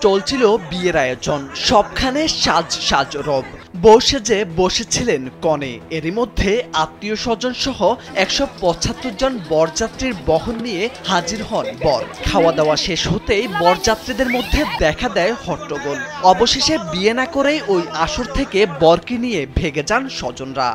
চলছিল বিয়ের আয়োজন, সবখানে সাজ সাজ রব। বউ সেজে বসেছিলেন কনে, এরই মধ্যে আত্মীয় স্বজন সহ 175 জন বরযাত্রীর বহন নিয়ে হাজির হন বর। খাওয়া দাওয়া শেষ হতেই বরযাত্রীদের মধ্যে দেখা দেয় হট্টগোল। অবশেষে বিয়ে না করেই ওই আসর থেকে বরকে নিয়ে ভেগে যান স্বজনরা।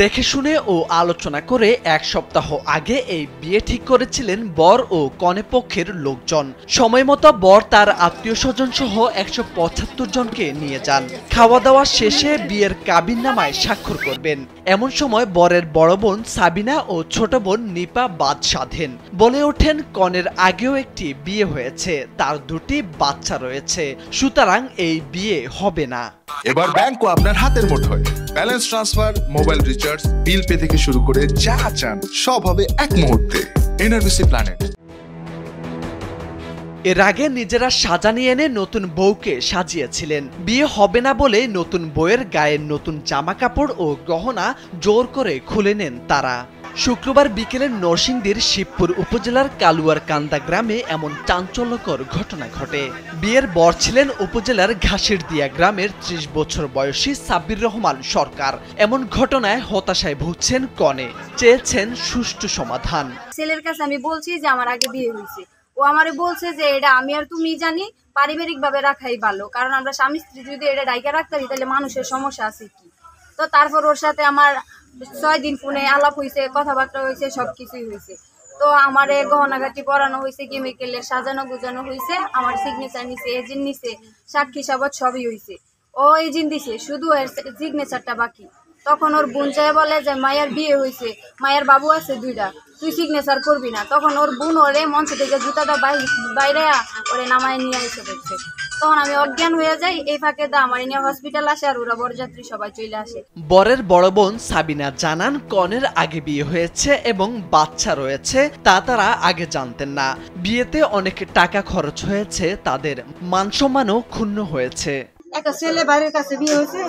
দেখে শুনে ও আলোচনা করে এক সপ্তাহ আগে এই বিয়ে ঠিক করেছিলেন বর ও কনে পক্ষের লোকজন। সময় মতো বর তার আত্মীয় স্বজন সহ 175 জনকে নিয়ে যান। খাওয়া দাওয়া শেষে বিয়ের কাবিননামায় স্বাক্ষর করবেন। এমন সময় বরের বড় বোন সাবিনা ও ছোট বোন নিপা বাদ সাধেন। বলে ওঠেন কনের আগেও একটি বিয়ে হয়েছে, তার 2টি বাচ্চা রয়েছে, সুতরাং এই বিয়ে হবে না। এবার ব্যাংকও আপনার হাতের মুঠোয়। Balance transfer, mobile recharge, bill pay থেকে শুরু করে যা চান সব হবে এক মুহূর্তে। NRBC planet. এর আগে নিজেরা সাজানি এনে নতুন বউকে সাজিয়েছিলেন। বিয়ে হবে না বলে নতুন বউয়ের গায়ের নতুন জামা কাপড় ও গহনা জোর করে খুলে নেন তারা। শুক্রবার বিকেলে নরসিংদীর শিবপুর উপজেলার কালুয়ারকান্দা গ্রামে এমন চাঞ্চল্যকর ঘটনা ঘটে। বিয়ের বর ছিলেন উপজেলার ঘাসিরদিয়া গ্রামের 30 বছর বয়সী সাব্বির রহমান সরকার। এমন ঘটনায় হতাশায় ভুগছেন কনে, চেয়েছেন সুষ্ঠু সমাধান। ছেলের কাছে আমি বলছি যে আমার আগে বিয়ে হয়েছে, ও আমারে বলছে যে এটা আমি আর তুমি জানি, পারিবারিক ভাবে রাখাই ভালো, কারণ আমরা স্বামী স্ত্রী যদি এটা ডাইকা রাখতে পারি তাহলে মানুষের সমস্যা আছে কি। তো তারপর ওর সাথে আমার 6 দিন ফোনে আলাপ হয়েছে, কথাবার্তা হয়েছে, সবকিছুই হয়েছে। তো আমার গহনাঘাটি পরানো হয়েছে, কেমিক্যালে সাজানো গুজানো হয়েছে, আমার সিগনেচার নিছে, এজেন্ট নিছে, সাক্ষী সাবত সবই হয়েছে। ও এজেন্ট দিছে, শুধু এর সিগনেচারটা বাকি। তখন ওর বোন চাই বলে যে মায়ের বিয়ে হয়েছে, মায়ের বাবু আছে 2টা, তুই সিগনেচার করবি না। তখন ওর বোন ওরে মঞ্চ থেকে জুতাটা বাইরে ওরে নামায় নিয়ে এসে দেখছে। তখন আমি অজ্ঞান হয়ে যাই। এই ফাঁকে আমার নিয়ে হসপিটাল আসে আর ওরা বরযাত্রী সবাই চলে আসে। বরের বড় বোন সাবিনা জানান কনের আগে বিয়ে হয়েছে এবং বাচ্চা রয়েছে, তা তারা আগে জানতেন না। বিয়েতে অনেক টাকা খরচ হয়েছে, তাদের মানসম্মানও ক্ষুণ্ণ হয়েছে। একটা ছেলে বাড়ির কাছে বিয়ে হয়েছে,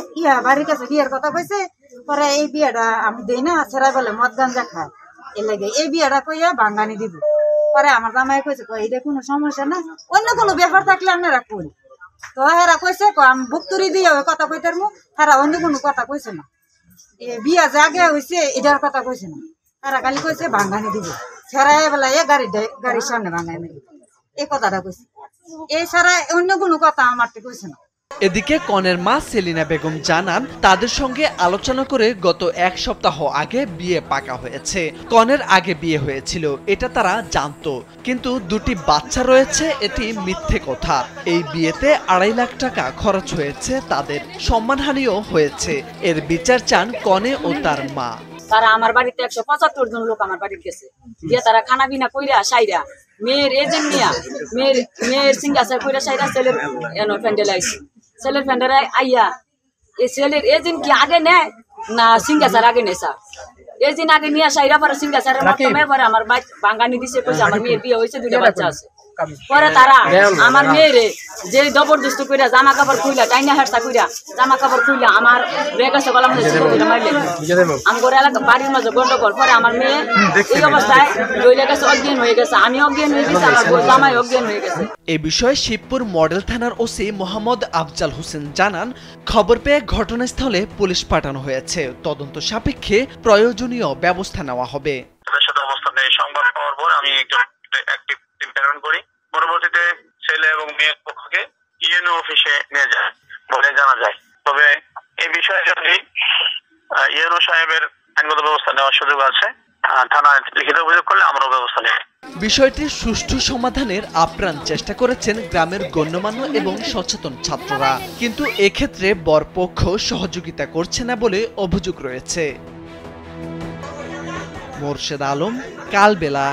বাড়ির কাছে বিয়ের কথা কইছে, পরে এই বিয়েটা আমি দেই না, ছেড়া বলে মদ গাঞ্জা খায়, এর লাগে এই বিয়েটা কইয়া ভাঙ্গানি দিব। পরে আমার জামাই কইছে এটা কোনো সমস্যা না, অন্য কোনো ব্যাপার থাকলে আপনারা কই। তো হেরা কইছে আমি বুকতুরি দিয়ে কথা কইতার মু, হেরা অন্য কোনো কথা কইছে না। বিয়া যে আগে হয়েছে এটার কথা কইছে না, হেরা খালি কইছে ভাঙ্গানি দিব, ছেড়া বেলা গাড়ির সামনে ভাঙ্গানি দিব, এই কথাটা কইছে। এছাড়া অন্য কোনো কথা আমার তো কইছে না। এদিকে কনের মা সেলিনা বেগম জানান তাদের সঙ্গে আলোচনা করে গত 1 সপ্তাহ আগে বিয়ে পাকা হয়েছে। কনের আগে বিয়ে হয়েছিল এটা তারা জানতো, কিন্তু 2টি বাচ্চা রয়েছে এটি মিথ্যে কথা। এই বিয়েতে 2.5 লাখ টাকা খরচ হয়েছে তাদের, সম্মানহানিও হয়েছে। এর বিচার চান কনে ও তার মা। তারা আমার বাড়িতে 175 জন লোক আমার বাড়িতে গেছে, দিয়ে তারা খানা বিনা কইরা সাইরা মেয়ের এজেন্ট নিয়া মেয়ের সিঙ্গাসার কইরা সাইরা ছেলের প্যান্ডেল আইছে। ছেলের প্যান্ডেল আইয়া এই ছেলের এজেন্ট কি আগে নেয় না সিঙ্গাসার আগে নেয়? স্যার এজেন্ট আগে নিয়ে সাইরা পরে সিঙ্গাসারের মাধ্যমে পরে আমার ভাঙ্গানি দিছে, কইছে আমার মেয়ের বিয়ে হয়েছে, 2টা বাচ্চা আছে। পরে তারা আমার মেয়েরে যে জবরদস্ত কইরা জামা কাপড় খুইলা টাইনা হেরসা কইরা জামা কাপড় খুইলা আমার রেগাছে গলা মধ্যে মারলেন। আমার এলাকা বাড়ির মাঝে গন্ডগোল, পরে আমার মেয়ে এই অবস্থায় রইলে গেছে, অজ্ঞান হয়ে গেছে, আমি অজ্ঞান হয়ে গেছি, আমার জামাই অজ্ঞান হয়ে গেছে। এই বিষয়ে শিবপুর মডেল থানার ওসি মোহাম্মদ আফজাল হোসেন জানান খবর পেয়ে ঘটনাস্থলে পুলিশ পাঠানো হয়েছে, তদন্ত সাপেক্ষে প্রয়োজনীয় ব্যবস্থা নেওয়া হবে। সংবাদ পাওয়ার পর আমি একটি টিম প্রেরণ করি, পরবর্তীতে ছেলে এবং মেয়ের পক্ষকে ইউএনও অফিসে নিয়ে যায় বলে জানা যায়। তবে এই বিষয়ে যদি ইউএনও সাহেবের আইনগত ব্যবস্থা নেওয়ার সুযোগ আছে, থানায় লিখিত অভিযোগ করলে আমরাও ব্যবস্থা নেব। বিষয়টির সুষ্ঠু সমাধানের আপ্রাণ চেষ্টা করেছেন গ্রামের গণ্যমান্য এবং সচেতন ছাত্ররা, কিন্তু এক্ষেত্রে বরপক্ষ সহযোগিতা করছে না বলে অভিযোগ রয়েছে। মোর্শেদ আলম, কালবেলা।